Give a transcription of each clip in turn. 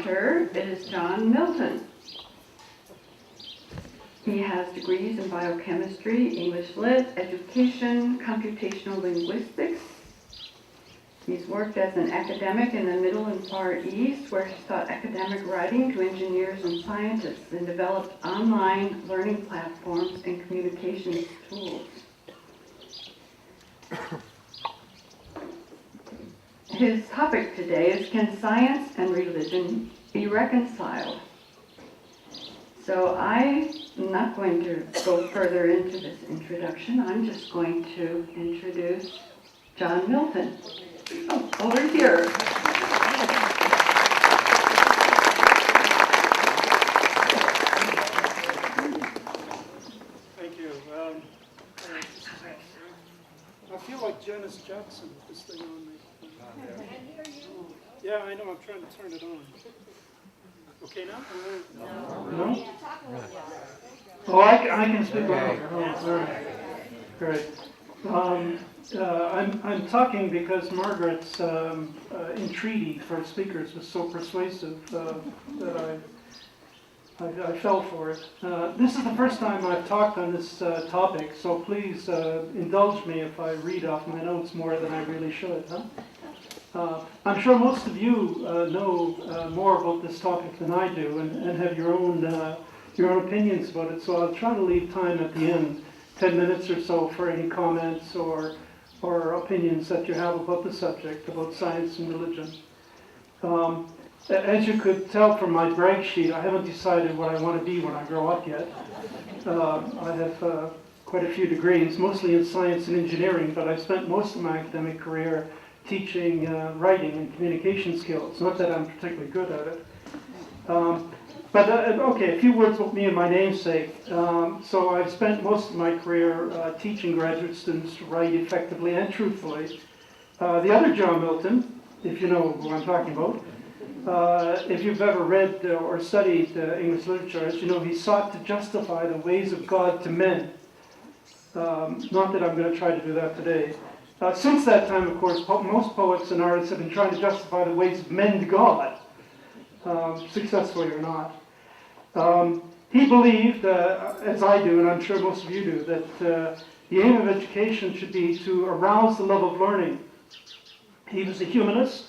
presenter is John Milton. He has degrees in biochemistry, English Lit, education, computational linguistics. He's worked as an academic in the Middle and Far East, where he's taught academic writing to engineers and scientists and developed online learning platforms and communications tools. His topic today is, can science and religion be reconciled? So I'm not going to go further into this introduction. I'm just going to introduce John Milton. Oh, over here. Thank you. I feel like Janice Jackson with this thing on me. Yeah, I know. I'm trying to turn it on. Okay now? No? Oh, I can speak louder. Oh, all right. I'm talking because Margaret's entreaty for speakers was so persuasive that I fell for it. This is the first time I've talked on this topic, so please indulge me if I read off my notes more than I really should. I'm sure most of you know more about this topic than I do and have your own opinions about it, so I'll try to leave time at the end, 10 minutes or so, for any comments or opinions that you have about the subject, about science and religion. As you could tell from my brag sheet, I haven't decided what I want to be when I grow up yet. I have quite a few degrees, mostly in science and engineering, but I've spent most of my academic career teaching writing and communication skills. Not that I'm particularly good at it. Okay, a few words about me and my namesake. So I've spent most of my career teaching graduate students to write effectively and truthfully. The other John Milton, if you know who I'm talking about, if you've ever read or studied English literature, as you know, he sought to justify the ways of God to men. Not that I'm going to try to do that today. Since that time, of course, most poets and artists have been trying to justify the ways of men to God, successfully or not. He believed, as I do, and I'm sure most of you do, that the aim of education should be to arouse the love of learning. He was a humanist,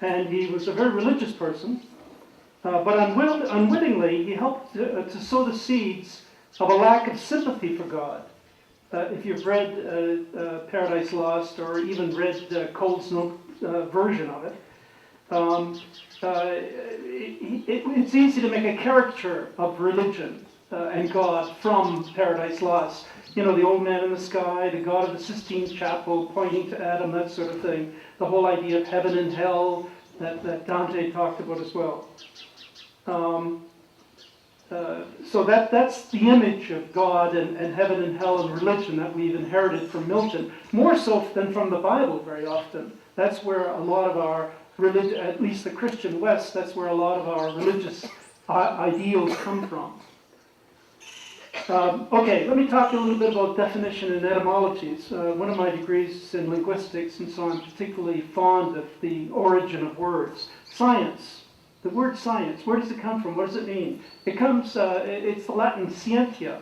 and he was a very religious person, but unwittingly he helped to sow the seeds of a lack of sympathy for God. If you've read Paradise Lost or even read Cole's version of it, it's easy to make a caricature of religion and God from Paradise Lost. You know, the old man in the sky, the God of the Sistine Chapel pointing to Adam, that sort of thing. The whole idea of heaven and hell that Dante talked about as well. So that's the image of God and heaven and hell and religion that we've inherited from Milton, more so than from the Bible very often. That's where a lot of our religion, at least the Christian West, that's where a lot of our religious ideals come from. Okay, let me talk a little bit about definition and etymologies. One of my degrees is in linguistics, and so I'm particularly fond of the origin of words. Science. The word science, where does it come from? What does it mean? It's the Latin scientia,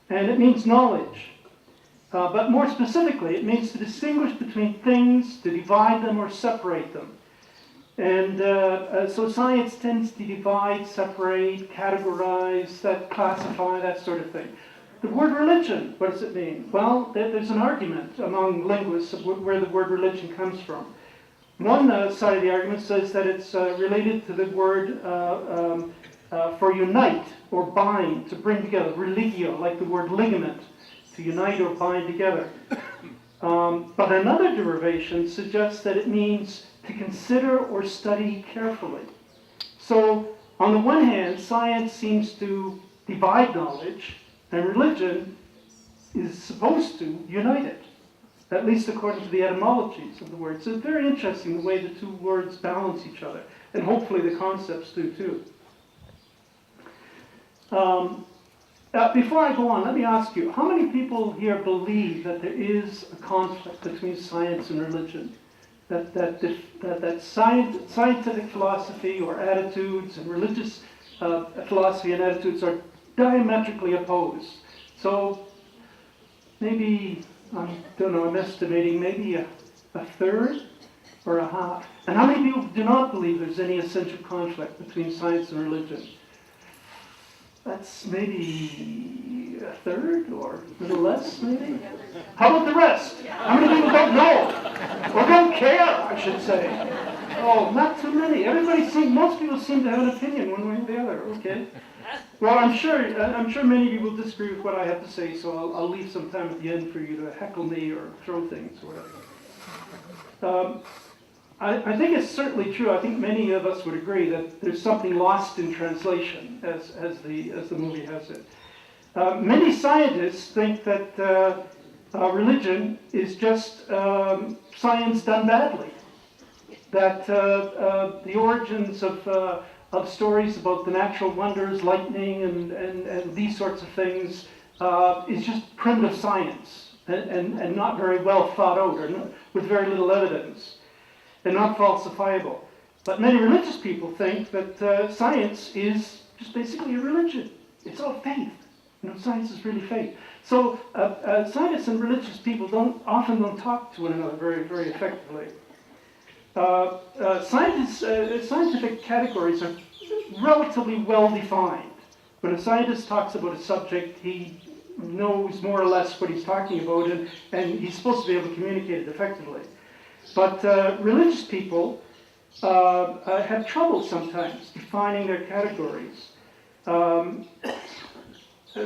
and it means knowledge. But more specifically, it means to distinguish between things, to divide them or separate them. And so science tends to divide, separate, categorize, classify, that sort of thing. The word religion, what does it mean? Well, there's an argument among linguists of where the word religion comes from. One side of the argument says that it's related to the word for unite or bind, to bring together, religio, like the word ligament, to unite or bind together. But another derivation suggests that it means to consider or study carefully. So, on the one hand, science seems to divide knowledge, and religion is supposed to unite it, at least according to the etymologies of the word. So it's very interesting the way the two words balance each other, and hopefully the concepts do too. Before I go on, let me ask you, how many people here believe that there is a conflict between science and religion? that scientific philosophy or attitudes and religious philosophy and attitudes are diametrically opposed. So maybe, I don't know, I'm estimating maybe a third or a half. And how many people do not believe there's any essential conflict between science and religion? That's maybe a third or a little less, maybe? How about the rest? How many people don't know? Or don't care, I should say. Oh, not too many. Most people seem to have an opinion one way or the other. Okay. Well, I'm sure many of you will disagree with what I have to say, so I'll leave some time at the end for you to heckle me or throw things or whatever. I think it's certainly true. I think many of us would agree that there's something lost in translation, as the movie has it. Many scientists think that religion is just science done badly. That the origins of stories about the natural wonders, lightning, and these sorts of things is just primitive science and not very well thought out, or with very little evidence. They're not falsifiable. But many religious people think that science is just basically a religion. It's all faith. Science is really faith. So scientists and religious people often don't talk to one another very, very effectively. Scientific categories are relatively well defined. When a scientist talks about a subject, he knows more or less what he's talking about, and he's supposed to be able to communicate it effectively. But religious people have trouble sometimes defining their categories.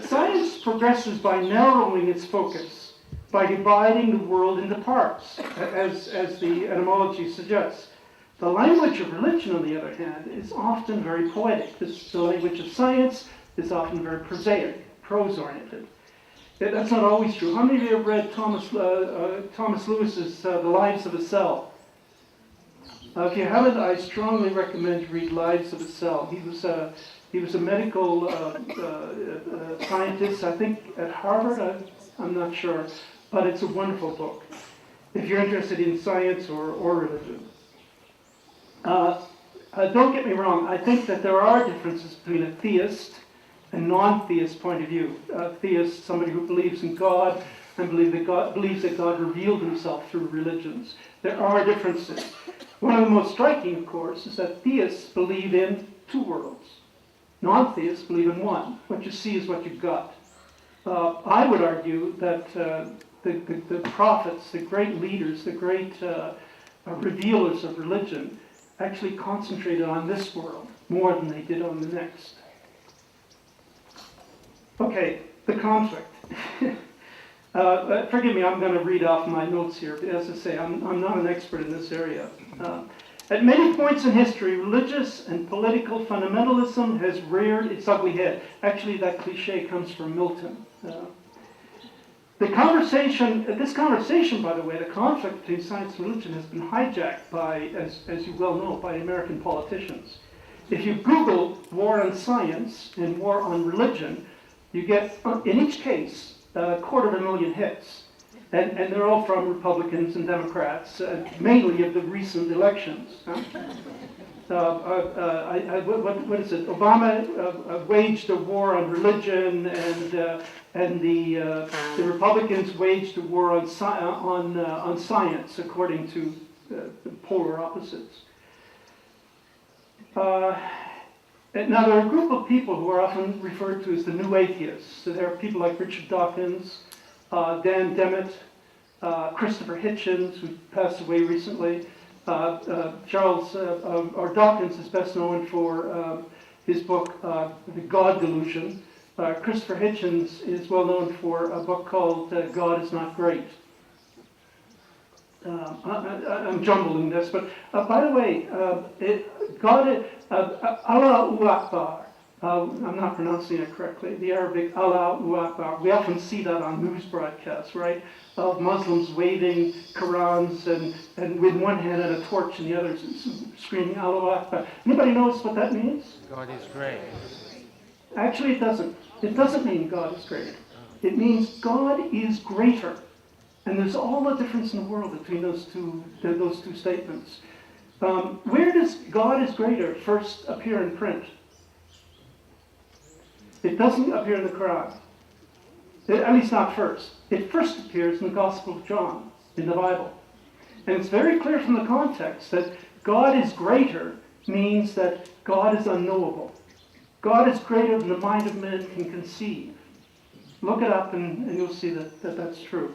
Science progresses by narrowing its focus, by dividing the world into parts, as the etymology suggests. The language of religion, on the other hand, is often very poetic. The language of science is often very prosaic, prose-oriented. That's not always true. How many of you have read Thomas Lewis's The Lives of a Cell? If you haven't, I strongly recommend you read Lives of a Cell. He was a medical scientist, I think at Harvard, I'm not sure, but it's a wonderful book if you're interested in science or religion. Don't get me wrong, I think that there are differences between a theist and non-theist point of view. Theist, somebody who believes in God and believes that God revealed himself through religions. There are differences. One of the most striking, of course, is that theists believe in two worlds. Non-theists believe in one. What you see is what you've got. I would argue that the prophets, the great leaders, the great revealers of religion actually concentrated on this world more than they did on the next. Okay, the conflict. Forgive me, I'm going to read off my notes here. As I say, I'm not an expert in this area. At many points in history, religious and political fundamentalism has reared its ugly head. Actually, that cliche comes from Milton. This conversation, by the way, the conflict between science and religion has been hijacked by, as you well know, by American politicians. If you Google war on science and war on religion, you get, in each case, 250,000 hits. And they're all from Republicans and Democrats, mainly of the recent elections. What is it? Obama waged a war on religion, and the Republicans waged a war on science, according to the polar opposites. Now, there are a group of people who are often referred to as the new atheists. So there are people like Richard Dawkins, Dan Demmett, Christopher Hitchens, who passed away recently. Dawkins is best known for his book, The God Delusion. Christopher Hitchens is well known for a book called God is Not Great. I'm jumbling this, but by the way, Allahu Akbar. I'm not pronouncing it correctly. The Arabic Allahu Akbar. We often see that on news broadcasts, right? Of Muslims waving Qurans and with one hand and a torch in the other, screaming Allahu Akbar. Anybody knows what that means? God is great. Actually, it doesn't. It doesn't mean God is great. It means God is greater. And there's all the difference in the world between those two statements. Where does God is greater first appear in print? It doesn't appear in the Quran. At least not first. It first appears in the Gospel of John, in the Bible. And it's very clear from the context that God is greater means that God is unknowable. God is greater than the mind of man can conceive. Look it up and you'll see that that's true.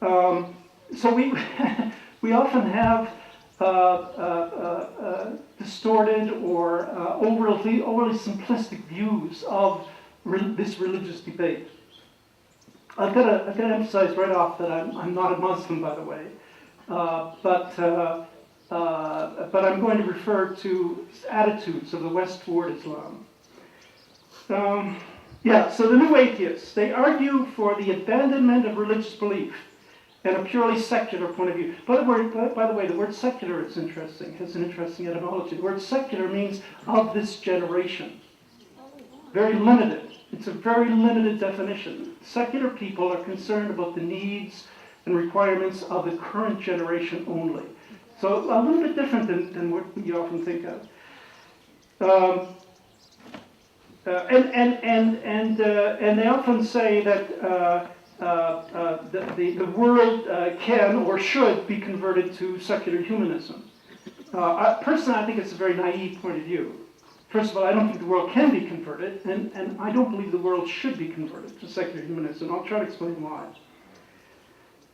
So we we often have distorted or overly simplistic views of this religious debate. I've got to emphasize right off that I'm not a Muslim, by the way, but I'm going to refer to attitudes of the West toward Islam. So the new atheists, they argue for the abandonment of religious belief and a purely secular point of view. By the way, the word secular is interesting, has an interesting etymology. The word secular means of this generation. Very limited. It's a very limited definition. Secular people are concerned about the needs and requirements of the current generation only. So a little bit different than what you often think of. And they often say that the world can or should be converted to secular humanism. Personally, I think it's a very naive point of view. First of all, I don't think the world can be converted, and I don't believe the world should be converted to secular humanism. I'll try to explain why.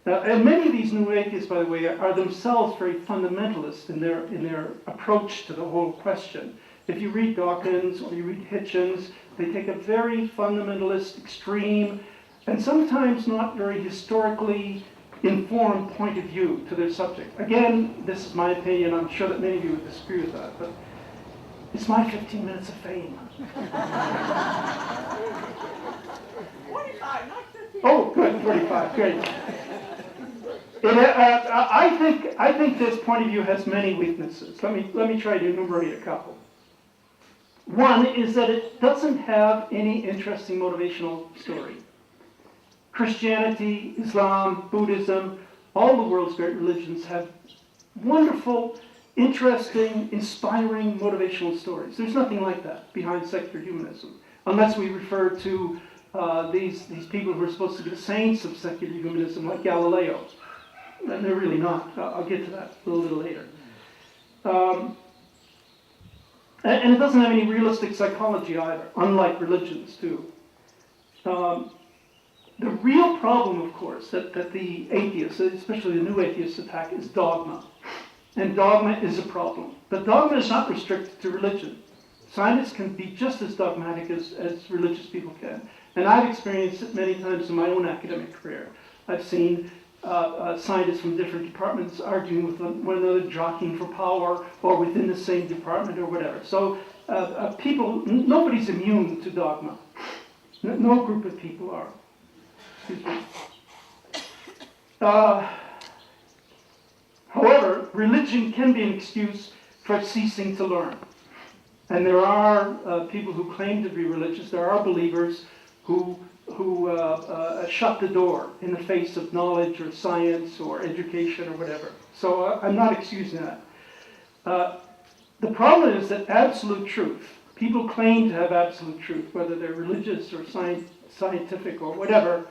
And many of these new atheists, by the way, are themselves very fundamentalist in their approach to the whole question. If you read Dawkins or you read Hitchens, they take a very fundamentalist, extreme, and sometimes not very historically informed point of view to their subject. Again, this is my opinion. I'm sure that many of you would disagree with that, but it's my 15 minutes of fame. 45, not 50. Oh, good, 45, great. I think this point of view has many weaknesses. Let me try to enumerate a couple. One is that it doesn't have any interesting motivational story. Christianity, Islam, Buddhism, all the world's great religions have wonderful, interesting, inspiring motivational stories. There's nothing like that behind secular humanism, unless we refer to these people who are supposed to be the saints of secular humanism, like Galileo. And they're really not. I'll get to that a little later. And it doesn't have any realistic psychology either, unlike religions do. The real problem, of course, that the atheists, especially the new atheists, attack is dogma. And dogma is a problem. But dogma is not restricted to religion. Scientists can be just as dogmatic as religious people can. And I've experienced it many times in my own academic career. I've seen scientists from different departments arguing with one another, jockeying for power, or within the same department or whatever. So nobody's immune to dogma. No group of people are. Excuse me. However, religion can be an excuse for ceasing to learn. And there are people who claim to be religious. There are believers who shut the door in the face of knowledge or science or education or whatever. So I'm not excusing that. The problem is that absolute truth, people claim to have absolute truth, whether they're religious or scientific or whatever,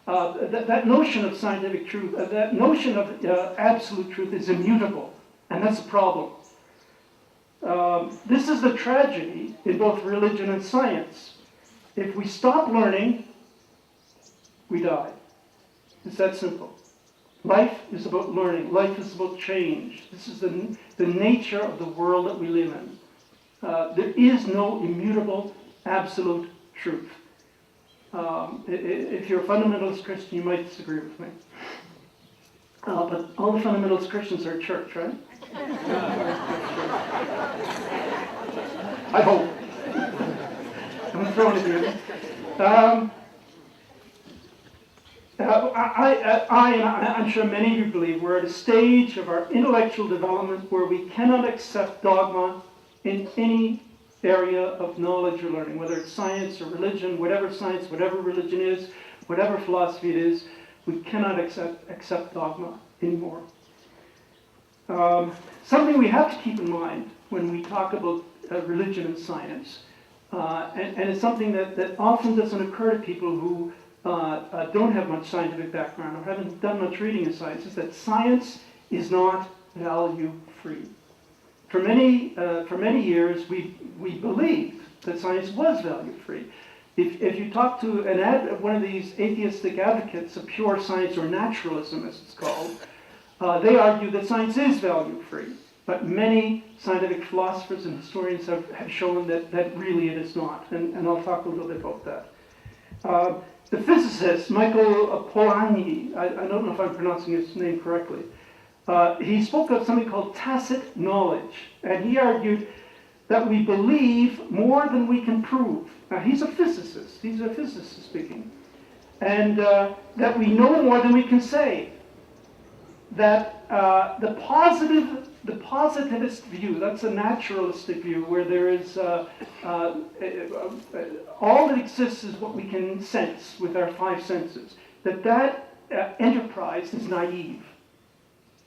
that notion of scientific truth, that notion of absolute truth is immutable, and that's a problem. This is the tragedy in both religion and science. If we stop learning, we die. It's that simple. Life is about learning. Life is about change. This is the nature of the world that we live in. There is no immutable, absolute truth. If you're a fundamentalist Christian, you might disagree with me. But all the fundamentalist Christians are at church, right? I hope. I'm throwing it in. I'm sure many of you believe we're at a stage of our intellectual development where we cannot accept dogma in any area of knowledge or learning, whether it's science or religion, whatever science, whatever religion is, whatever philosophy it is. We cannot accept dogma anymore. Something we have to keep in mind when we talk about religion and science, and it's something that often doesn't occur to people who don't have much scientific background or haven't done much reading in science, is that science is not value-free. For many years, we believed that science was value-free. If you talk to one of these atheistic advocates of pure science, or naturalism as it's called, they argue that science is value-free. But many scientific philosophers and historians have shown that really it is not. And I'll talk a little bit about that. The physicist, Michael Polanyi, I don't know if I'm pronouncing his name correctly, he spoke of something called tacit knowledge. And he argued that we believe more than we can prove. Now, he's a physicist speaking. And that we know more than we can say. That the positivist view, that's a naturalistic view, where there is all that exists is what we can sense with our five senses, that enterprise is naive,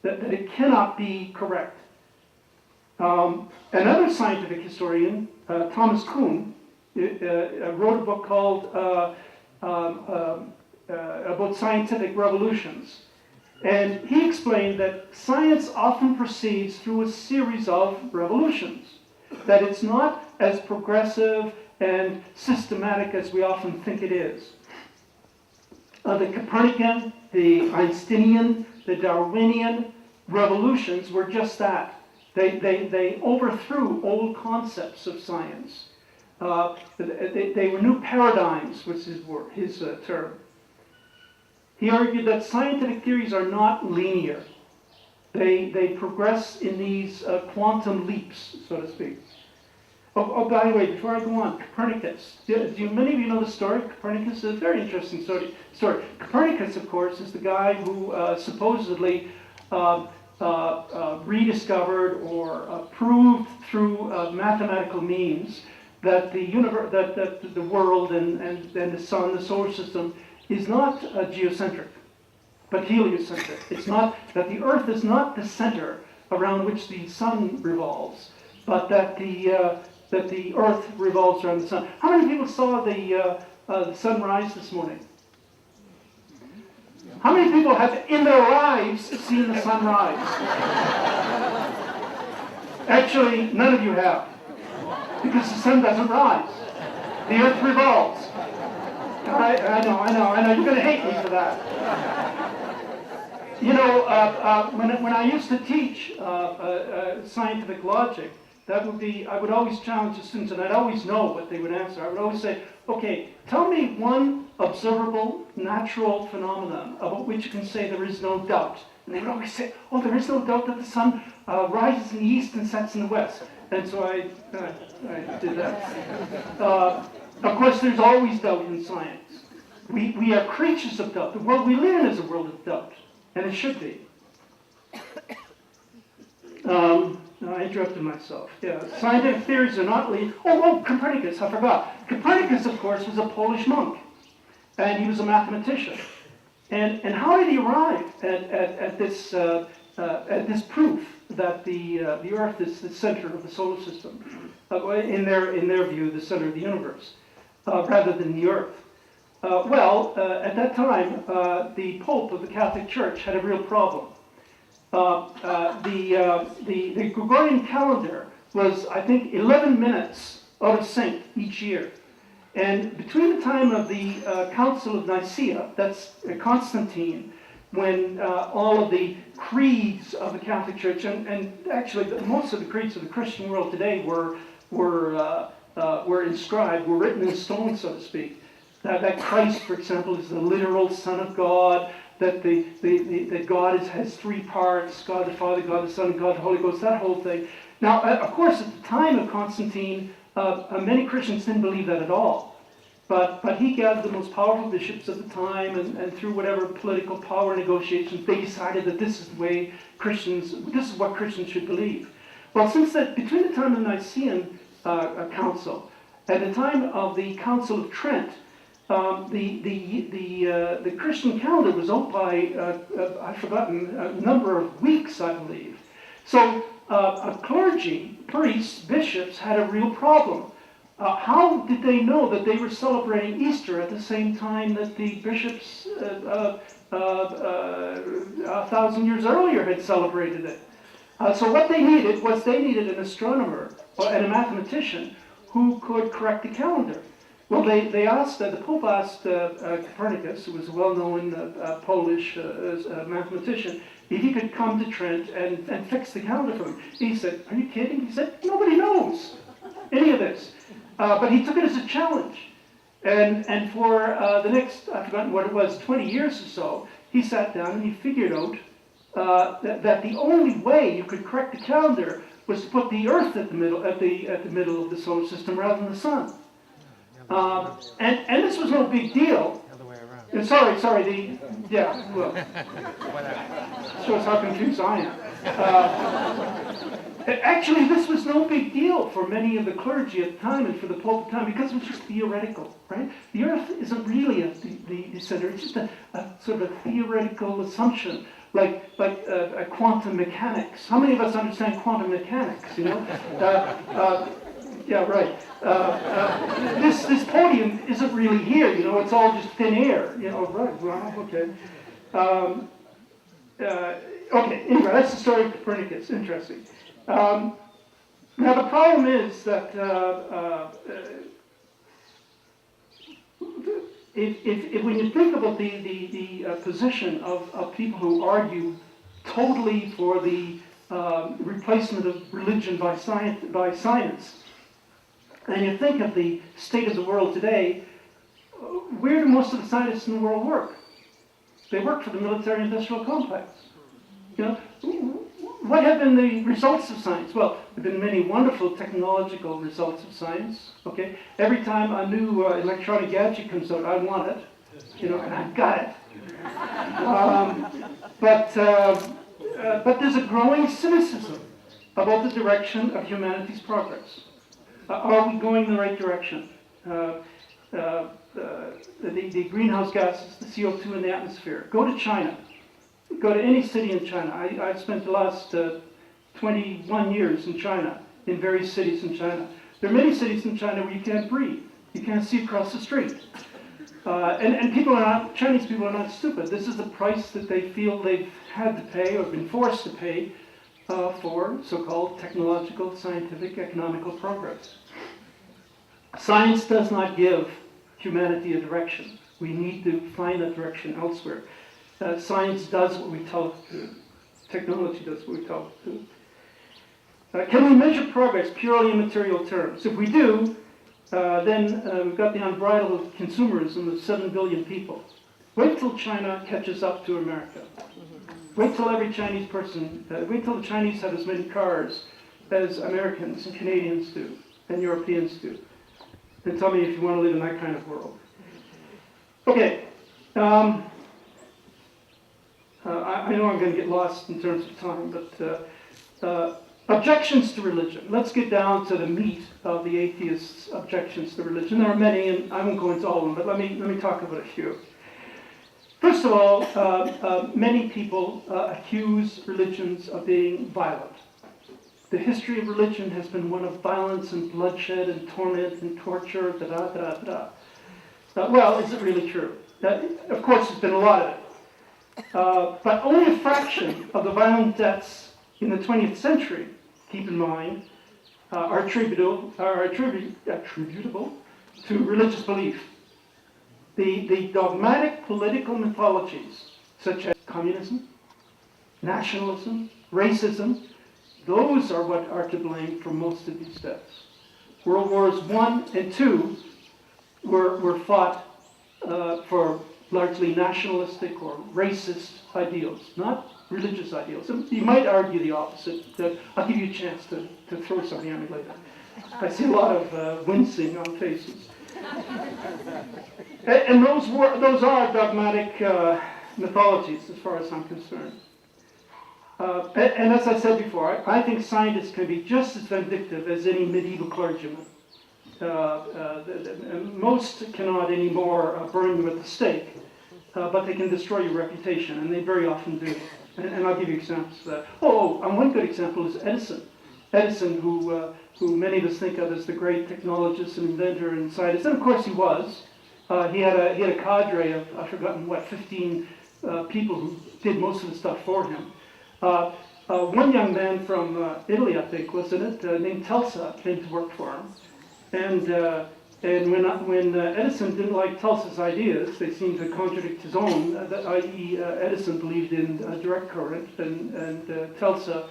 that it cannot be correct. Another scientific historian, Thomas Kuhn, wrote a book called about scientific revolutions. And he explained that science often proceeds through a series of revolutions, that it's not as progressive and systematic as we often think it is. The Copernican, the Einsteinian, the Darwinian revolutions were just that. They overthrew old concepts of science. They were new paradigms, was his term. He argued that scientific theories are not linear. They progress in these quantum leaps, so to speak. Oh, by the way, before I go on, Copernicus. Do many of you know the story? Copernicus is a very interesting story. Copernicus, of course, is the guy who supposedly rediscovered or proved through mathematical means that the world and the sun, the solar system, is not geocentric, but heliocentric. It's not that the Earth is not the center around which the sun revolves, but that the Earth revolves around the sun. How many people saw the sunrise this morning? How many people have in their lives seen the sunrise? Actually, none of you have, because the sun doesn't rise. The Earth revolves. I know. You're going to hate me for that. You know, when I used to teach scientific logic, I would always challenge the students, and I'd always know what they would answer. I would always say, okay, tell me one observable natural phenomenon about which you can say there is no doubt. And they would always say, oh, there is no doubt that the sun rises in the east and sets in the west. And so I did that. Of course, there's always doubt in science. We are creatures of doubt. The world we live in is a world of doubt, and it should be. I interrupted myself. Yeah, scientific theories are not lead. Oh, Copernicus, I forgot. Copernicus, of course, was a Polish monk, and he was a mathematician. And how did he arrive at this proof that the Earth is the center of the solar system? In their view, the center of the universe, rather than the Earth. At that time, the Pope of the Catholic Church had a real problem. The Gregorian calendar was, I think, 11 minutes out of sync each year. And between the time of the Council of Nicaea, that's Constantine, when all of the creeds of the Catholic Church, and actually most of the creeds of the Christian world today were inscribed, were written in stone, so to speak. That Christ, for example, is the literal Son of God, that that God has three parts, God the Father, God the Son, and God the Holy Ghost, that whole thing. Now, of course, at the time of Constantine, many Christians didn't believe that at all. But he gathered the most powerful bishops of the time, and through whatever political power negotiations, they decided that this is what Christians should believe. Well, between the time of the Nicene Council and the time of the Council of Trent, the Christian calendar was out by, I've forgotten, a number of weeks, I believe. So clergy, priests, bishops had a real problem. How did they know that they were celebrating Easter at the same time that the bishops 1,000 years earlier had celebrated it? So what they needed was an astronomer and a mathematician who could correct the calendar. Well, they asked, the Pope asked Copernicus, who was a well-known Polish mathematician, if he could come to Trent and fix the calendar for him. He said, "Are you kidding?" He said, "Nobody knows any of this." But he took it as a challenge. And for the next, I've forgotten what it was, 20 years or so, he sat down and he figured out that the only way you could correct the calendar was to put the Earth at the middle of the solar system rather than the Sun. And this was no big deal. The other way around. Sorry, well, shows how confused I am. Actually, this was no big deal for many of the clergy at the time and for the Pope at the time because it was just theoretical, right? The Earth isn't really the center; it's just a sort of a theoretical assumption, like quantum mechanics. How many of us understand quantum mechanics? You know, yeah, right. This podium isn't really here. You know, it's all just thin air. You know, right? Well, okay. Okay. Anyway, that's the story of Copernicus. Interesting. Now the problem is that if when you think about the position of people who argue totally for the replacement of religion by science, and you think of the state of the world today, where do most of the scientists in the world work? They work for the military-industrial complex. You know, what have been the results of science? Well, there have been many wonderful technological results of science. Okay, every time a new electronic gadget comes out, I want it. You know, and I've got it. But there's a growing cynicism about the direction of humanity's progress. Are we going in the right direction? The greenhouse gases, the CO2 in the atmosphere. Go to China. Go to any city in China. I've spent the last 21 years in China, in various cities in China. There are many cities in China where you can't breathe. You can't see across the street. And Chinese people are not stupid. This is the price that they feel they've had to pay or been forced to pay for so-called technological, scientific, economical progress. Science does not give humanity a direction. We need to find that direction elsewhere. Science does what we tell it to do. Technology does what we tell it to do. Can we measure progress purely in material terms? If we do, then we've got the unbridled consumerism of 7 billion people. Wait till China catches up to America. Wait till every Chinese person, wait till the Chinese have as many cars as Americans and Canadians do, and Europeans do. And tell me if you want to live in that kind of world. Okay. I know I'm going to get lost in terms of time, but objections to religion. Let's get down to the meat of the atheists' objections to religion. There are many, and I won't go into all of them, but let me talk about a few. First of all, many people accuse religions of being violent. The history of religion has been one of violence and bloodshed and torment and torture, well, is it really true? Of course, there's been a lot of it. But only a fraction of the violent deaths in the 20th century, keep in mind, are attributable to religious belief. The dogmatic political mythologies, such as communism, nationalism, racism, those are what are to blame for most of these deaths. World Wars I and II were fought for largely nationalistic or racist ideals, not religious ideals. You might argue the opposite. I'll give you a chance to throw something at me later. I see a lot of wincing on faces. And those are dogmatic mythologies, as far as I'm concerned. And as I said before, I think scientists can be just as vindictive as any medieval clergyman. Most cannot anymore burn you at the stake, but they can destroy your reputation, and they very often do. And I'll give you examples of that. And one good example is Edison. Edison, who many of us think of as the great technologist and inventor and scientist, and of course he was. He had a cadre of, I've forgotten what, 15 people who did most of the stuff for him. One young man from Italy, I think, wasn't it, named Telsa, came to work for him. And when Edison didn't like Telsa's ideas, they seemed to contradict his own, i.e. Edison believed in direct current, and Telsa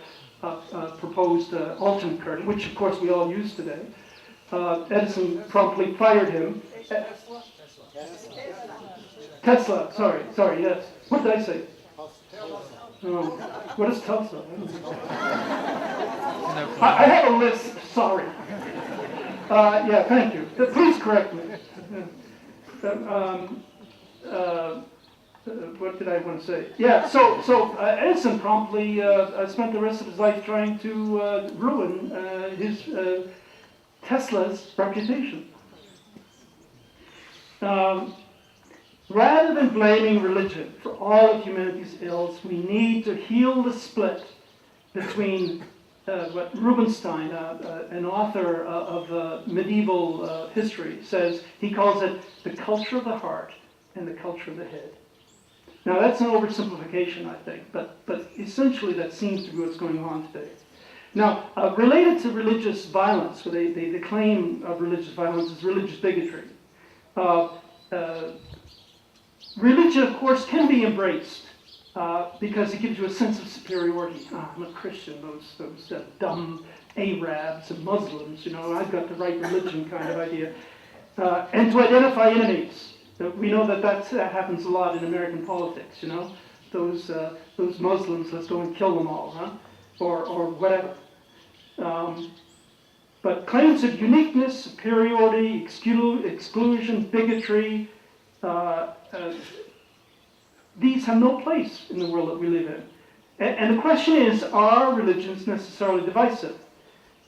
proposed alternate current, which of course we all use today. Edison promptly fired him. Tesla, sorry, yes. What did I say? Oh, what is Telsa? I have a list, sorry. Yeah, thank you. Please correct me. What did I want to say? Yeah, so Edison promptly spent the rest of his life trying to ruin his Tesla's reputation. Rather than blaming religion for all of humanity's ills, we need to heal the split between what Rubinstein, an author of medieval history, says. He calls it the culture of the heart and the culture of the head. Now that's an oversimplification, I think, but essentially that seems to be what's going on today. Now, related to religious violence, the claim of religious violence is religious bigotry. Religion, of course, can be embraced because it gives you a sense of superiority. I'm a Christian, those dumb Arabs and Muslims, I've got the right religion kind of idea. And to identify enemies. We know that happens a lot in American politics, those Muslims, let's go and kill them all, huh? Or whatever. But claims of uniqueness, superiority, exclusion, bigotry, these have no place in the world that we live in. And the question is, are religions necessarily divisive?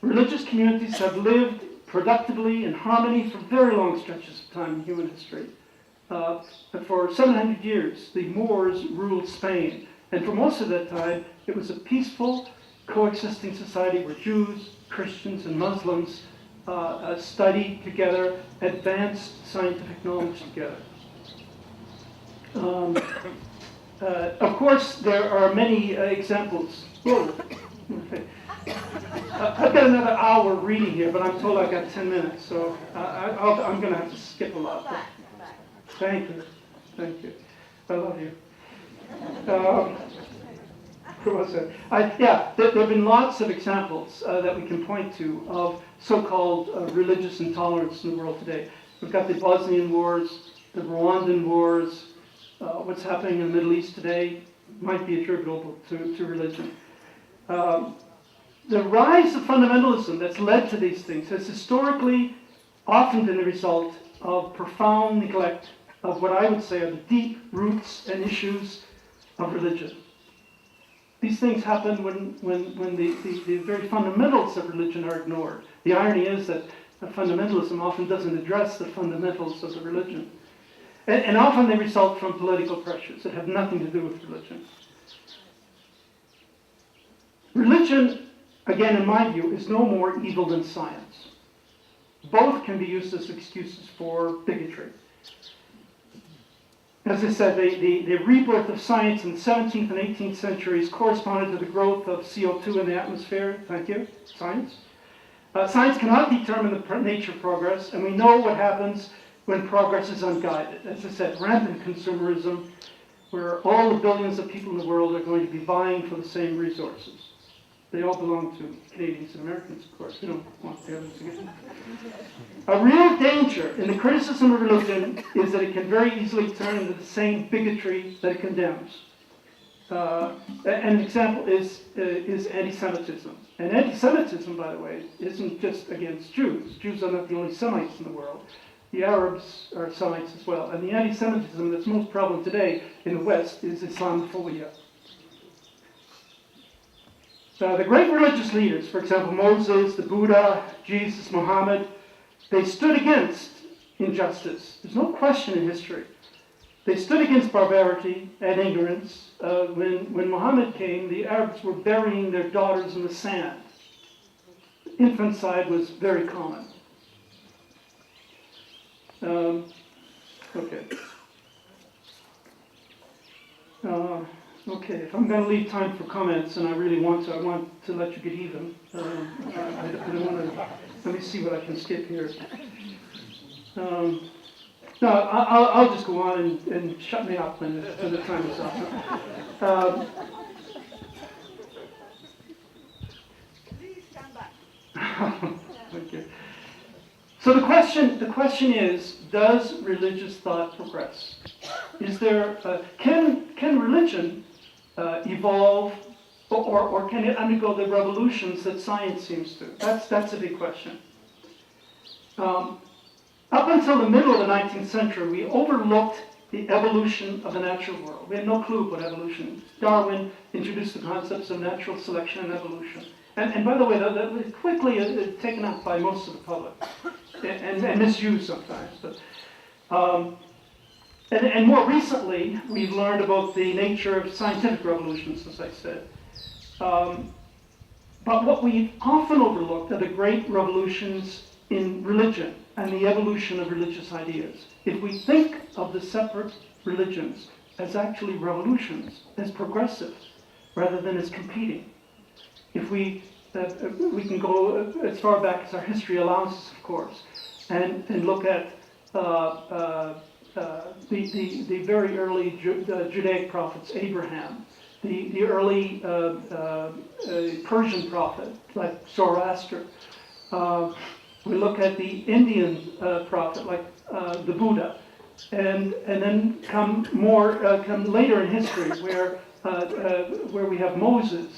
Religious communities have lived productively in harmony for very long stretches of time in human history. For 700 years, the Moors ruled Spain. And for most of that time, it was a peaceful, coexisting society where Jews, Christians, and Muslims studied together, advanced scientific knowledge together. Of course, there are many examples. Whoa. Okay. I've got another hour reading here, but I'm told I've got 10 minutes, so I'm going to have to skip a lot. But thank you. I love you. Who was it? There have been lots of examples that we can point to of so-called religious intolerance in the world today. We've got the Bosnian Wars, the Rwandan Wars. What's happening in the Middle East today might be attributable to religion. The rise of fundamentalism that's led to these things has historically often been the result of profound neglect of what I would say are the deep roots and issues of religion. These things happen when the very fundamentals of religion are ignored. The irony is that fundamentalism often doesn't address the fundamentals of the religion. And often they result from political pressures that have nothing to do with religion. Religion, again in my view, is no more evil than science. Both can be used as excuses for bigotry. As I said, the rebirth of science in the 17th and 18th centuries corresponded to the growth of CO2 in the atmosphere. Thank you, science. Science cannot determine the nature of progress, and we know what happens when progress is unguided. As I said, rampant consumerism, where all the billions of people in the world are going to be vying for the same resources. They all belong to Canadians and Americans, of course. We don't want the others again. A real danger in the criticism of religion is that it can very easily turn into the same bigotry that it condemns. An example is anti-Semitism. And anti-Semitism, by the way, isn't just against Jews. Jews are not the only Semites in the world. The Arabs are Semites as well. And the anti-Semitism that's most prevalent today in the West is Islamophobia. The great religious leaders, for example, Moses, the Buddha, Jesus, Muhammad, They stood against injustice. There's no question in history. They stood against barbarity and ignorance. When Muhammad came, the Arabs were burying their daughters in the sand. Infanticide was very common. Okay. Okay, if I'm going to leave time for comments, and I really want to, I want to let you get even. I don't want to, let me see what I can skip here. No, I'll just go on and shut me up when the time is up. Please stand back. Okay. So the question is, does religious thought progress? Is there, can religion evolve, or can it undergo the revolutions that science seems to? That's a big question. Up until the middle of the 19th century, we overlooked the evolution of the natural world. We had no clue about evolution. Darwin introduced the concepts of natural selection and evolution. And by the way, that was quickly taken up by most of the public and misused sometimes. But, and more recently, we've learned about the nature of scientific revolutions, as I said. But what we've often overlooked are the great revolutions in religion and the evolution of religious ideas. If we think of the separate religions as actually revolutions, as progressive, rather than as competing, if we can go as far back as our history allows us, of course, and look at the very early Judaic prophets, Abraham, the early Persian prophet like Zoroaster. We look at the Indian prophet like the Buddha, and then come later in history where we have Moses,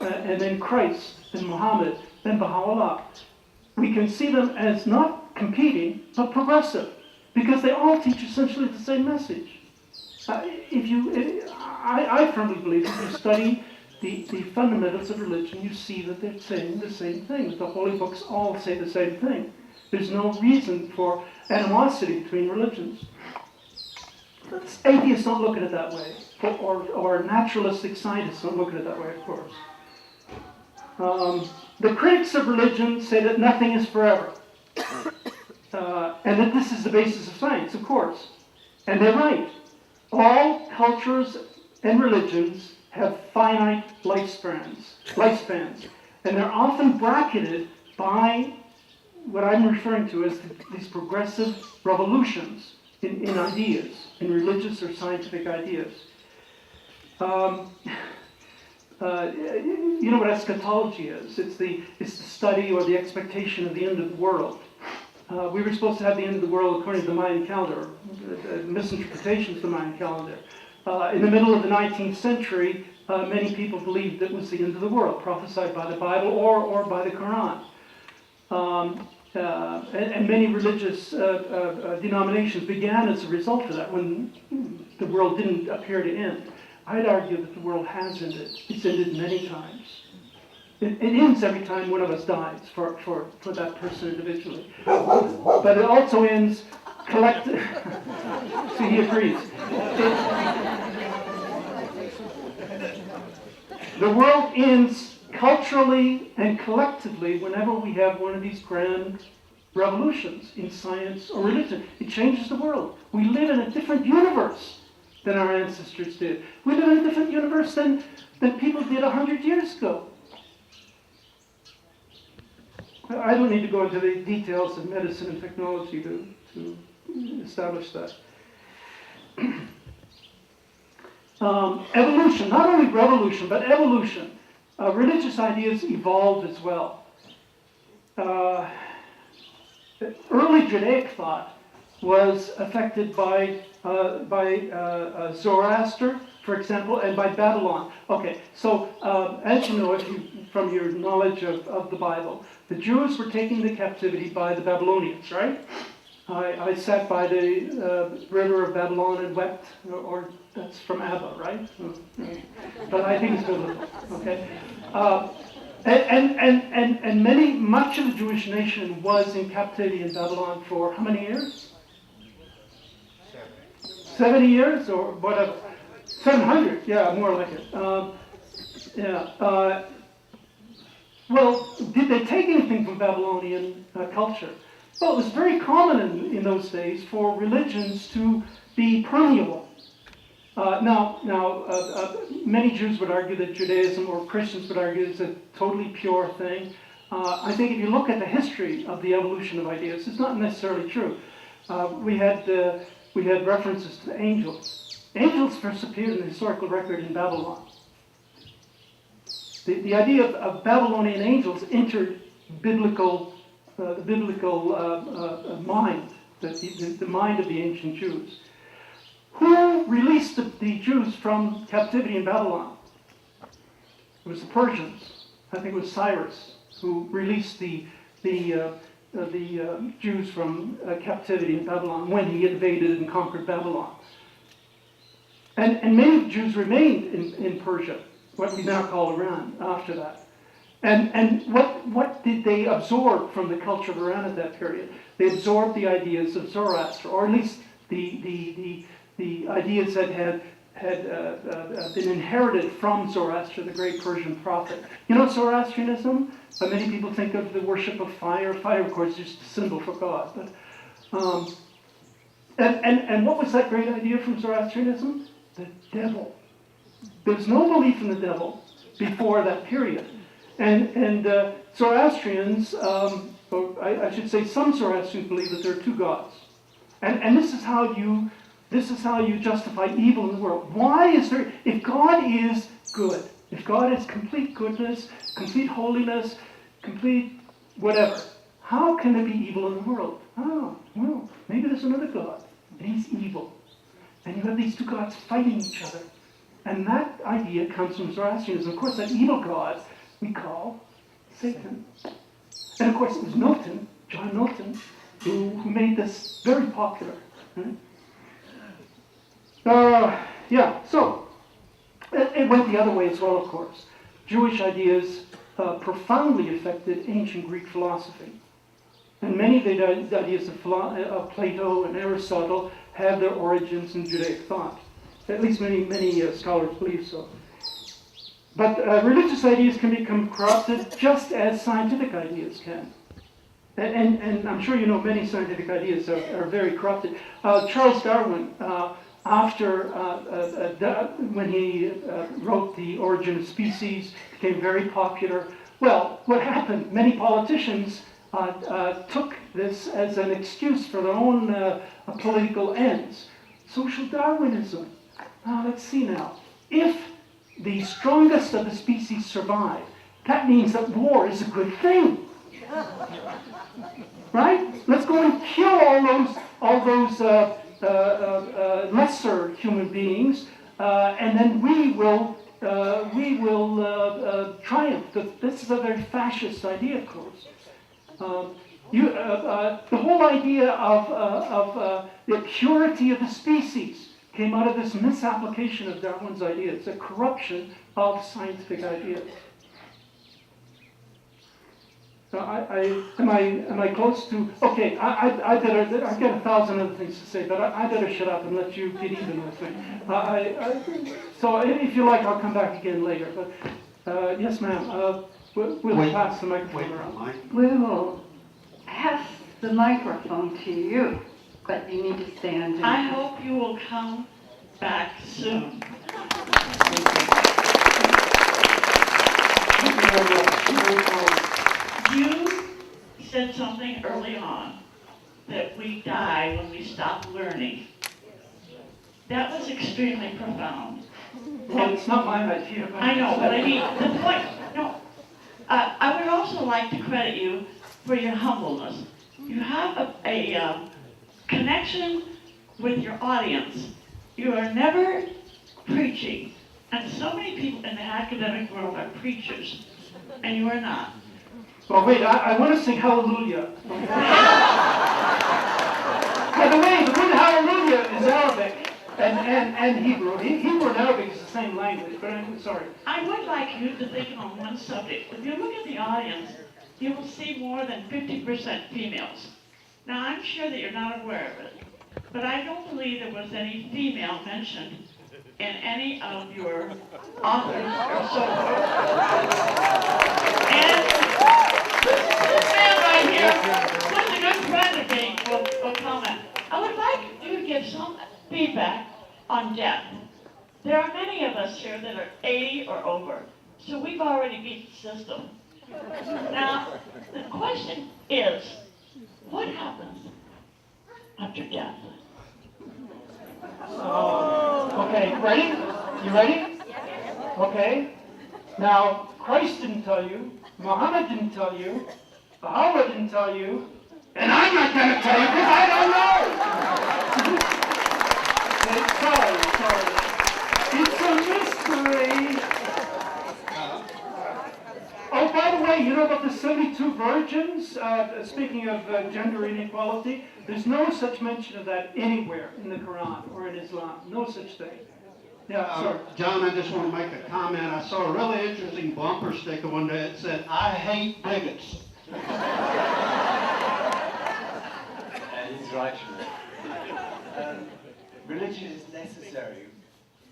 and then Christ, and Muhammad, and Baha'u'llah. We can see them as not competing, but progressive, because they all teach essentially the same message. I firmly believe if you study the fundamentals of religion, you see that they're saying the same thing. The holy books all say the same thing. There's no reason for animosity between religions. Atheists don't look at it that way, or naturalistic scientists don't look at it that way, of course. The critics of religion say that nothing is forever, and that this is the basis of science, of course. And they're right. All cultures and religions have finite lifespans, and they're often bracketed by what I'm referring to as these progressive revolutions in ideas, in religious or scientific ideas. You know what eschatology is? It's the study or the expectation of the end of the world. We were supposed to have the end of the world according to the Mayan calendar, misinterpretations of the Mayan calendar. In the middle of the 19th century, many people believed it was the end of the world, prophesied by the Bible or by the Quran. And many religious denominations began as a result of that when the world didn't appear to end. I'd argue that the world has ended. It's ended many times. It ends every time one of us dies for that person individually. But it also ends collective. See, he agrees. The world ends culturally and collectively whenever we have one of these grand revolutions in science or religion. It changes the world. We live in a different universe than our ancestors did. We live in a different universe than people did 100 years ago. I don't need to go into the details of medicine and technology to establish that. Evolution, not only revolution, but evolution. Religious ideas evolved as well. Early Judaic thought was affected by Zoroaster, for example, and by Babylon. Okay, so as you know, from your knowledge of the Bible, the Jews were taken into captivity by the Babylonians, right? I sat by the river of Babylon and wept, or that's from Abba, right? But I think it's biblical, okay? And much of the Jewish nation was in captivity in Babylon for how many years? 70 years or whatever. 700, yeah, more like it. Well, did they take anything from Babylonian culture? Well, it was very common in those days for religions to be permeable. Many Jews would argue that Judaism, or Christians would argue, is a totally pure thing. I think if you look at the history of the evolution of ideas, it's not necessarily true. We had references to angels. Angels first appeared in the historical record in Babylon. The idea of Babylonian angels entered the biblical mind, the mind of the ancient Jews. Who released the Jews from captivity in Babylon? It was the Persians. I think it was Cyrus who released the Jews from captivity in Babylon when he invaded and conquered Babylon. And many Jews remained in Persia, what we now call Iran, after that. And what did they absorb from the culture of Iran at that period? They absorbed the ideas of Zoroaster, or at least the ideas that had been inherited from Zoroaster, the great Persian prophet. You know Zoroastrianism? Many people think of the worship of fire. Fire, of course, is just a symbol for God. But and what was that great idea from Zoroastrianism? The devil. There's no belief in the devil before that period. And Zoroastrians, or I should say some Zoroastrians believe that there are two gods. And this is how you justify evil in the world. Why is there, if God is good, if God is complete goodness, complete holiness, complete whatever, how can there be evil in the world? Oh, well, maybe there's another God, and he's evil. And you have these two gods fighting each other. And that idea comes from Zoroastrianism. Of course, that evil God we call Satan. And of course, it was Milton, John Milton, who made this very popular. So it went the other way as well, of course. Jewish ideas profoundly affected ancient Greek philosophy. And many of the ideas of Plato and Aristotle have their origins in Judaic thought. At least many scholars believe so. But religious ideas can become corrupted just as scientific ideas can. And I'm sure you know many scientific ideas are very corrupted. Charles Darwin, when he wrote The Origin of Species, became very popular. Well, what happened? Many politicians took this as an excuse for their own political ends. Social Darwinism. Now, let's see now. If the strongest of the species survive, that means that war is a good thing. Right? Let's go and kill all those lesser human beings, and then we will triumph. This is a very fascist idea, of course. The whole idea of the purity of the species came out of this misapplication of Darwin's ideas, a corruption of scientific ideas. So am I close to? Okay, I better. I've got 1,000 other things to say, but I better shut up and let you get even with me. So if you like, I'll come back again later. But yes, ma'am. We'll pass the microphone around. We will pass the microphone to you, but you need to stand. I hope you will come back soon. You said something early on, that we die when we stop learning. That was extremely profound. Well, it's not my idea. But I know, but I mean, the point, no. I would also like to credit you for your humbleness. You have a connection with your audience. You are never preaching. And so many people in the academic world are preachers, and you are not. Well, wait, I want to sing Hallelujah. By the way, the word Hallelujah is Arabic, and Hebrew. Hebrew and Arabic is the same language, but I'm sorry. I would like you to think on one subject. If you look at the audience, you will see more than 50% females. Now, I'm sure that you're not aware of it, but I don't believe there was any female mentioned in any of your authors or so forth. And this man right here, who's a good friend of me, will comment. I would like you to give some feedback on death. There are many of us here that are 80 or over, so we've already beat the system. Now, the question is, what happens after death? Okay, ready? You ready? Okay. Now, Christ didn't tell you, Muhammad didn't tell you, Baha'u'llah didn't tell you, and I'm not going to tell you because I don't know. Okay, sorry. It's a mystery. Oh, by the way, you know about the 72 virgins? Speaking of gender inequality, there's no such mention of that anywhere in the Quran or in Islam. No such thing. Yeah, sorry. John, I just want to make a comment. I saw a really interesting bumper sticker one day that said, "I hate bigots." He's right. Religion is necessary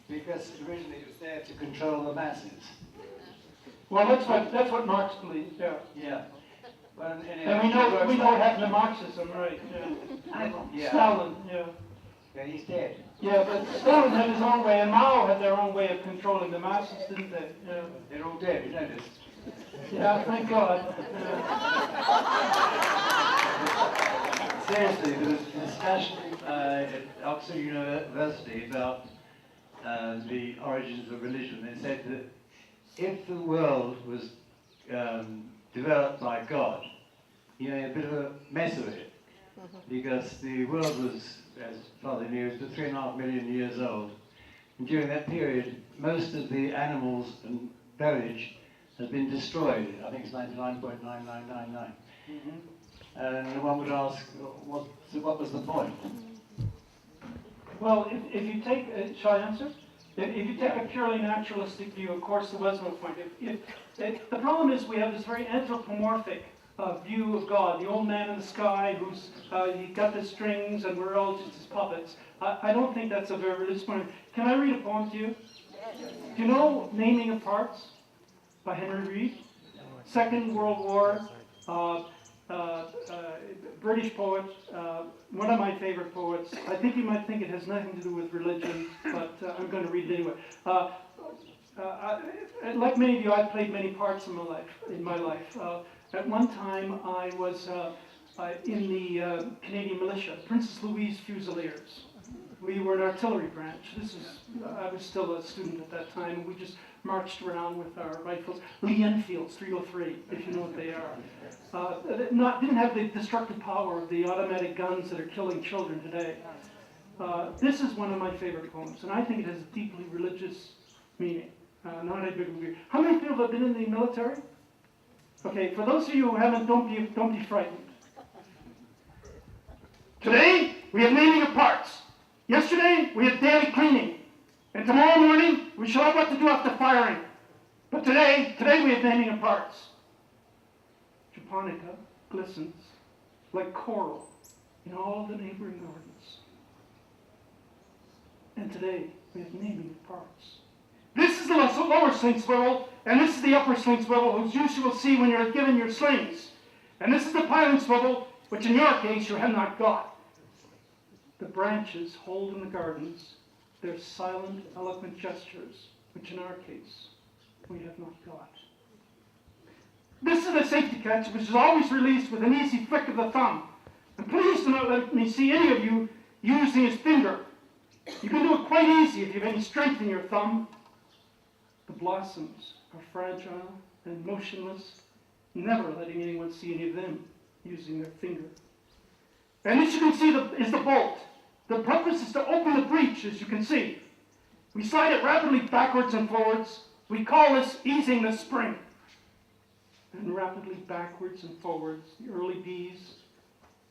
because originally it was there to control the masses. Well, that's what Marx believed. Yeah. Yeah. Well, And we know what happened to Marxism, right? Yeah. Yeah. Stalin. Yeah. Yeah, he's dead. Yeah, but Stalin had his own way, and Mao had their own way of controlling the masses, didn't they? Yeah. They're all dead, you notice. Yeah, thank God. Seriously, there was a discussion at Oxford University about the origins of religion. They said that if the world was developed by God, he made a bit of a mess of it, because the world was, as Father knew, was 3.5 million years old. And during that period, most of the animals and foliage has been destroyed. I think it's 99.9999. And one would ask, what was the point? Well, if you take, shall I answer? If you take a purely naturalistic view, of course there was no point. The problem is we have this very anthropomorphic view of God, the old man in the sky who's he got the strings and we're all just his puppets. I don't think that's a very religious point. Can I read a poem to you? Do you know Naming of Parts by Henry Reed? Second World War, British poet, one of my favorite poets. I think you might think it has nothing to do with religion, but I'm going to read it anyway. Like many of you, I've played many parts in my life. At one time, I was in the Canadian militia, Princess Louise Fusiliers. We were an artillery branch. I was still a student at that time. We just marched around with our rifles. Lee Enfields 303, if you know what they are. Didn't have the destructive power of the automatic guns that are killing children today. This is one of my favorite poems, and I think it has a deeply religious meaning. Not a big weird. How many people have been in the military? Okay, for those of you who haven't, don't be frightened. Today, we have naming of parts. Yesterday, we had daily cleaning. And tomorrow morning, we shall have what to do after firing. But today we have naming of parts. Japonica glistens like coral in all the neighboring gardens. And today, we have naming of parts. This is the lower sling swivel, and this is the upper sling swivel, whose use you will see when you're given your slings. And this is the piling swivel, which in your case you have not got. The branches hold in the gardens their silent, eloquent gestures, which in our case we have not got. This is the safety catch, which is always released with an easy flick of the thumb. And please do not let me see any of you using his finger. You can do it quite easy if you have any strength in your thumb. The blossoms are fragile and motionless, never letting anyone see any of them using their finger. And this you can see is the bolt. The purpose is to open the breech, as you can see. We slide it rapidly backwards and forwards. We call this easing the spring. And rapidly backwards and forwards, the early bees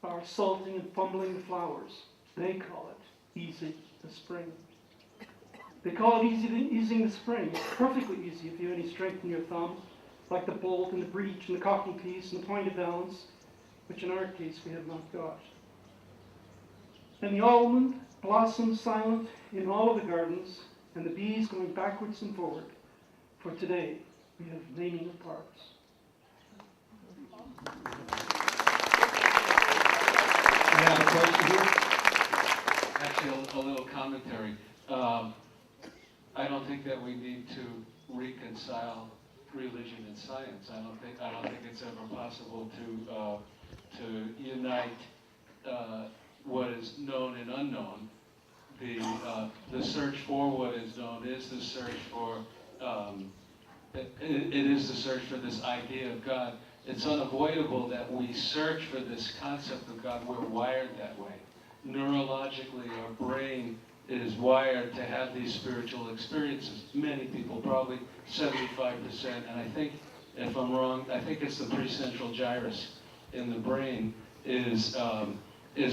are salting and fumbling the flowers. They call it easing the spring. They call it easing the spring. It's perfectly easy if you have any strength in your thumb, like the bolt and the breech and the cocking piece and the point of balance, which in our case we have not got. And the almond blossoms silent in all of the gardens, and the bees going backwards and forward. For today, we have naming of parks. I have a question here. Actually, a little commentary. I don't think that we need to reconcile religion and science. I don't think it's ever possible to unite what is known and unknown. The search for what is known is the search for it is the search for this idea of God. It's unavoidable that we search for this concept of God. We're wired that way. Neurologically, our brain is wired to have these spiritual experiences. Many people, probably 75%, and I think, if I'm wrong, I think it's the precentral gyrus in the brain is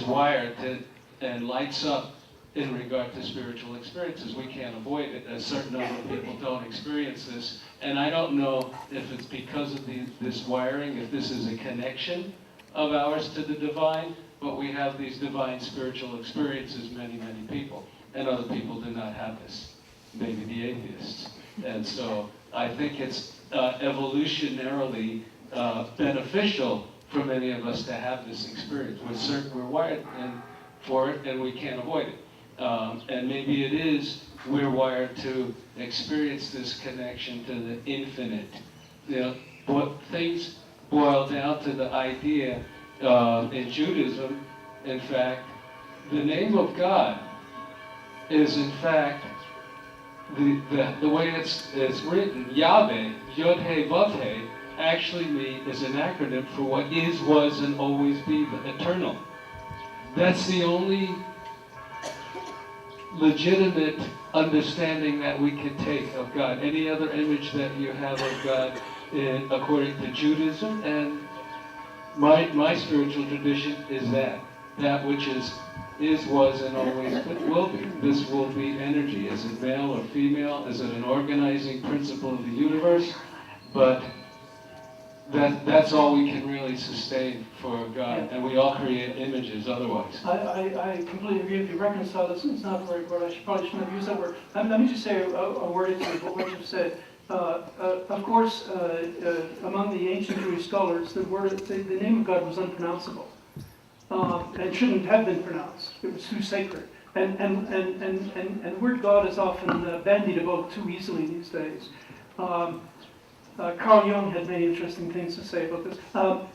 wired to and lights up in regard to spiritual experiences. We can't avoid it. A certain number of people don't experience this, and I don't know if it's because of this wiring, if this is a connection of ours to the divine, but we have these divine spiritual experiences, many, many people, and other people do not have this, maybe the atheists. And so I think it's evolutionarily beneficial for many of us to have this experience. We're wired for it, and we can't avoid it. And maybe it is we're wired to experience this connection to the infinite. But things boil down to the idea in Judaism, in fact, the name of God is in fact the way it's written, Yahweh, Yod-He, Vav-He, actually is an acronym for what is, was, and always be, the eternal. That's the only legitimate understanding that we can take of God. Any other image that you have of God, according to Judaism and my spiritual tradition, is that which is, was, and always will be. This will be energy. Is it male or female? Is it an organizing principle of the universe? But that's all we can really sustain for God, and we all create images otherwise. I completely agree with you. Reconciled, it's not the right word. I probably shouldn't have used that word. Let me just say a word or two about what you've said. Of course, among the ancient Jewish scholars, the name of God was unpronounceable. And shouldn't have been pronounced. It was too sacred. And the word God is often bandied about too easily these days. Carl Jung had many interesting things to say about this. I'll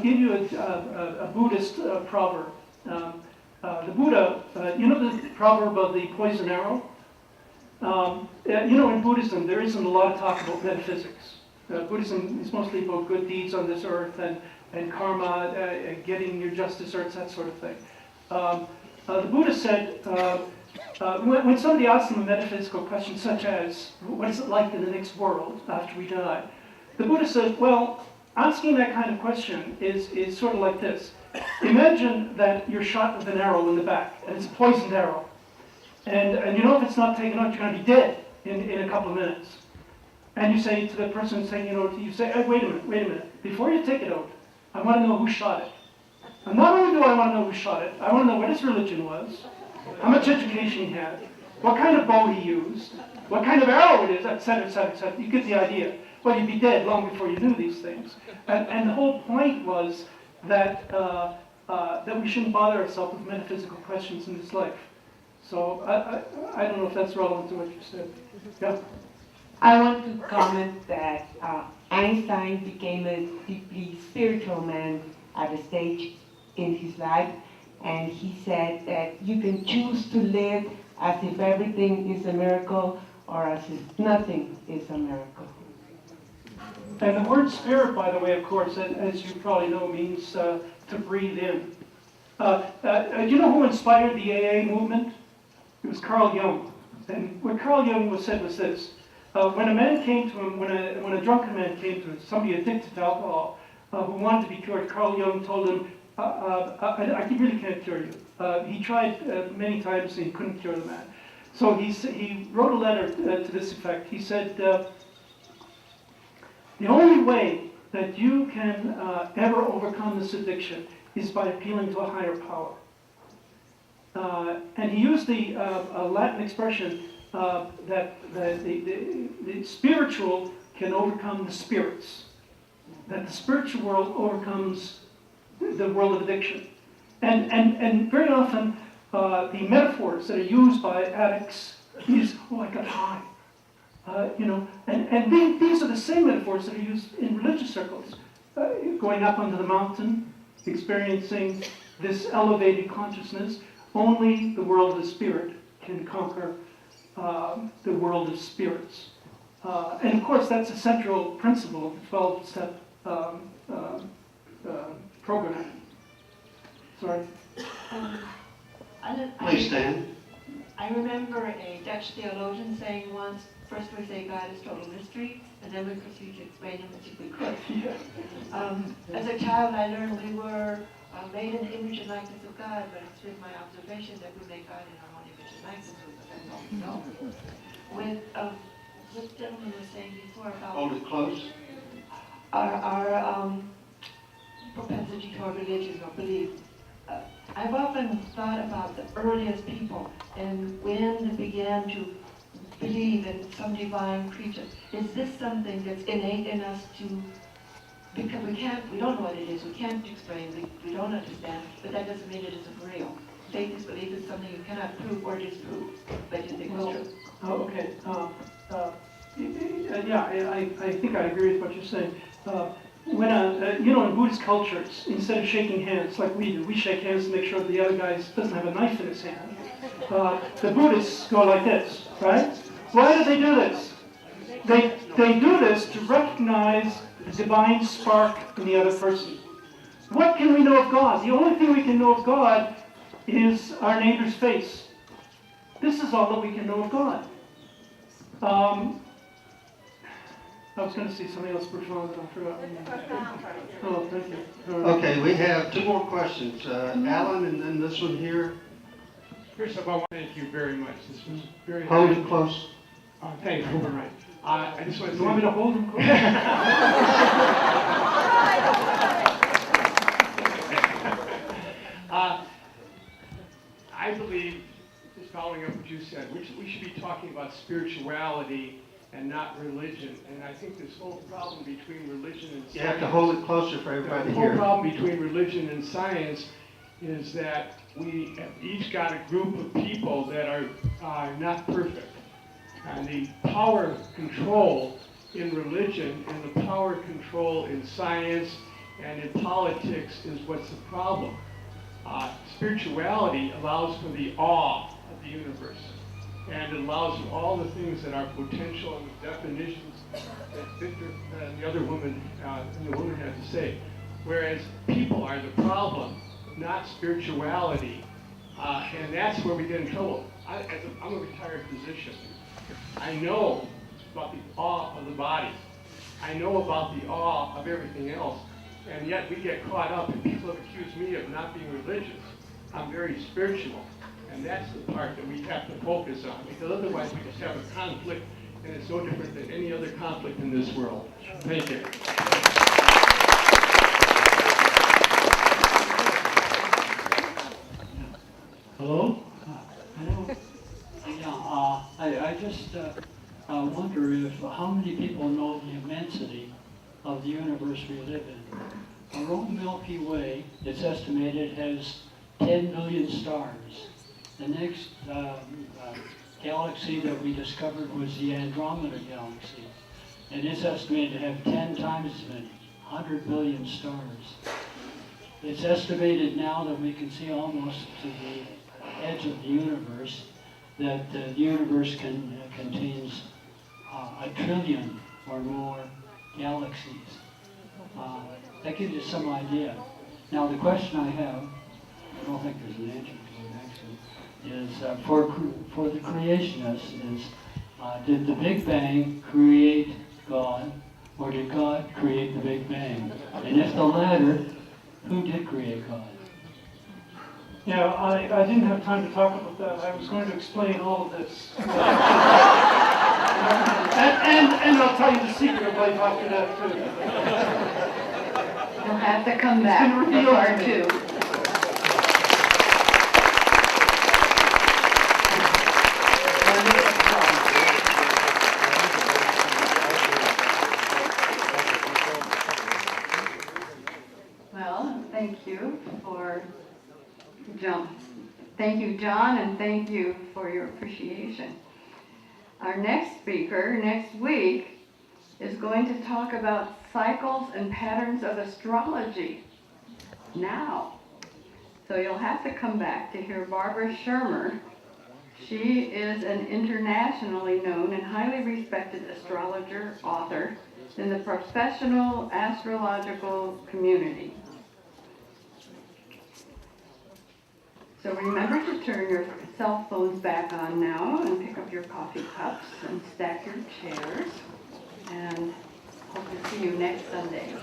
give you a Buddhist proverb. The Buddha, you know the proverb of the poison arrow? In Buddhism, there isn't a lot of talk about metaphysics. Buddhism is mostly about good deeds on this earth and karma, getting your justice earth, that sort of thing. The Buddha said, when somebody asks him a metaphysical question such as, what is it like in the next world after we die? The Buddha said, well, asking that kind of question is sort of like this. Imagine that you're shot with an arrow in the back, and it's a poisoned arrow. And if it's not taken out, you're going to be dead in a couple of minutes. And you say to the person saying, you say, hey, wait a minute, before you take it out, I want to know who shot it. And not only do I want to know who shot it, I want to know what his religion was, how much education he had, what kind of bow he used, what kind of arrow it is, etc., etc., etc. You get the idea. Well, you'd be dead long before you knew these things. And the whole point was that we shouldn't bother ourselves with metaphysical questions in this life. So I don't know if that's relevant to what you said. Yeah. I want to comment that Einstein became a deeply spiritual man at a stage in his life, and he said that you can choose to live as if everything is a miracle or as if nothing is a miracle. And the word spirit, by the way, of course, as you probably know, means to breathe in. Do you know who inspired the AA movement? It was Carl Jung. And what Carl Jung said was this. When a man came to him, when a drunken man came to him, somebody addicted to alcohol, who wanted to be cured, Carl Jung told him, I really can't cure you. He tried many times and he couldn't cure the man. So he wrote a letter to this effect. He said, the only way that you can ever overcome this addiction is by appealing to a higher power. And he used the Latin expression that the spiritual can overcome the spirits. That the spiritual world overcomes the world of addiction. And very often, the metaphors that are used by addicts is, oh, I got high. And these are the same metaphors that are used in religious circles. Going up onto the mountain, experiencing this elevated consciousness. Only the world of the spirit can conquer the world of spirits. And of course, that's a central principle of the 12-step program. Sorry. Please stand. I remember a Dutch theologian saying once, first we say God is total mystery, and then we proceed to explain him as if we could. As a child, I learned we were made in the image and likeness of God, but it's been my observation that we make God in our own image and likeness, but that's all we know. With what the gentleman was saying before about Hold it close. our propensity toward religion or belief. I've often thought about the earliest people and when they began to believe in some divine creature. Is this something that's innate in us to, because we don't know what it is, we can't explain, we don't understand, but that doesn't mean it isn't real. Faith is belief is something you cannot prove or disprove, but you think it's true. Oh, okay. I think I agree with what you're saying. When in Buddhist cultures, instead of shaking hands like we do, we shake hands to make sure that the other guy doesn't have a knife in his hand. The Buddhists go like this, right? Why do they do this? They do this to recognize the divine spark in the other person. What can we know of God? The only thing we can know of God is our neighbor's face. This is all that we can know of God. I was going to say something else profound, but I forgot. Oh, thank you. Okay, we have two more questions. Alan, and then this one here. First of all, thank you very much. This was very Hold it close. Thank you. All right. I just want to You want me to hold him? I believe, just following up what you said, we should be talking about spirituality and not religion. And I think this whole problem between religion and science... You have to hold it closer for everybody to The hear. whole problem between religion and science is that we have each got a group of people that are not perfect. And the power control in religion and the power control in science and in politics is what's the problem. Spirituality allows for the awe of the universe. And it allows for all the things that are potential and the definitions that Victor and the other woman and the woman had to say. Whereas people are the problem, not spirituality. And that's where we get in trouble. I'm a retired physician. I know about the awe of the body. I know about the awe of everything else. And yet we get caught up, and people have accused me of not being religious. I'm very spiritual. And that's the part that we have to focus on, because otherwise we just have a conflict, and it's no different than any other conflict in this world. Thank you. Hello? Hello? Yeah, I just wonder how many people know the immensity of the universe we live in. Our own Milky Way, it's estimated, has 10 million stars. The next galaxy that we discovered was the Andromeda galaxy, and it's estimated to have 10 times as many, 100 billion stars. It's estimated now that we can see almost to the edge of the universe, that the universe contains 1 trillion or more galaxies. That gives you some idea. Now the question I have, I don't think there's an answer to it actually, is for the creationists is, did the Big Bang create God, or did God create the Big Bang? And if the latter, who did create God? Yeah, I didn't have time to talk about that. I was going to explain all of this. and I'll tell you the secret of life after that, too. You'll have to come It's back been for revealed part to me. 2. Well, thank you for John. Thank you, John, and thank you for your appreciation. Our next speaker next week is going to talk about cycles and patterns of astrology now. So you'll have to come back to hear Barbara Shermer. She is an internationally known and highly respected astrologer, author in the professional astrological community. So remember to turn your cell phones back on now and pick up your coffee cups and stack your chairs. And hope to see you next Sunday.